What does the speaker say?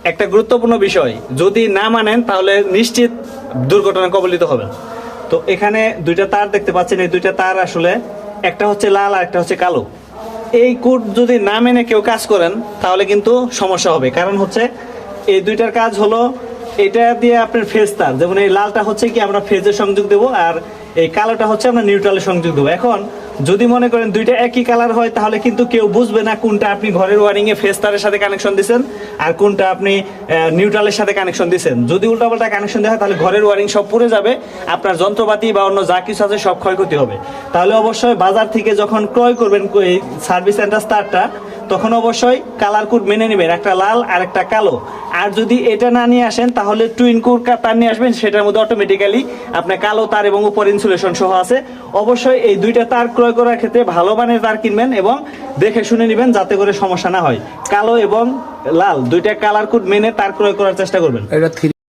একটা গুরুত্বপূর্ণ বিষয়, যদি না মানেন তাহলে নিশ্চিত দুর্ঘটনা কবলিত হবেন। তো এখানে দুইটা তার দেখতে পাচ্ছেন, এই দুইটা তার আসলে একটা হচ্ছে লাল আর একটা হচ্ছে কালো। এই কোড যদি না মেনে কেউ কাজ করেন তাহলে কিন্তু সমস্যা হবে। কারণ হচ্ছে এই দুইটার কাজ হলো, এটা দিয়ে আপনার ফেজ তার, যেমন এই লালটা হচ্ছে কি আমরা ফেজের সংযোগ দেবো, আর এই কালোটা হচ্ছে আমরা নিউট্রালের সংযোগ দেবো। এখন যদি মনে করেন দুইটা একই কালার হয় তাহলে কিন্তু কেউ বুঝবে না কোনটা আপনি ঘরের ওয়ারিং এ ফেজ তারের সাথে কানেকশন দিচ্ছেন আর কোনটা আপনি নিউট্রালের সাথে কানেকশন দিচ্ছেন। যদি উল্টাপাল্টা কানেকশন দেওয়া হয় তাহলে ঘরের ওয়ারিং সব পুড়ে যাবে, আপনার যন্ত্রপাতি বা অন্য যা কিছু আছে সব ক্ষয়ক্ষতি হবে। তাহলে অবশ্যই বাজার থেকে যখন ক্রয় করবেন এই সার্ভিস সেন্টার তারটা, তখন অবশ্যই কালার কোড মেনে নেবেন, একটা লাল আর একটা কালো। আর যদি এটা না নিয়ে আসেন তাহলে টুইন কোড তার নিয়ে আসবেন, সেটার মধ্যে অটোমেটিক্যালি আপনার কালো তার এবং উপর ইনসুলেশন সহ আছে। অবশ্যই এই দুইটা তার ক্রয় করার ক্ষেত্রে ভালো মানের তার কিনবেন এবং দেখে শুনে নেবেন যাতে করে সমস্যা না হয়। কালো এবং লাল দুইটা কালার কোড মেনে তার ক্রয় করার চেষ্টা করবেন।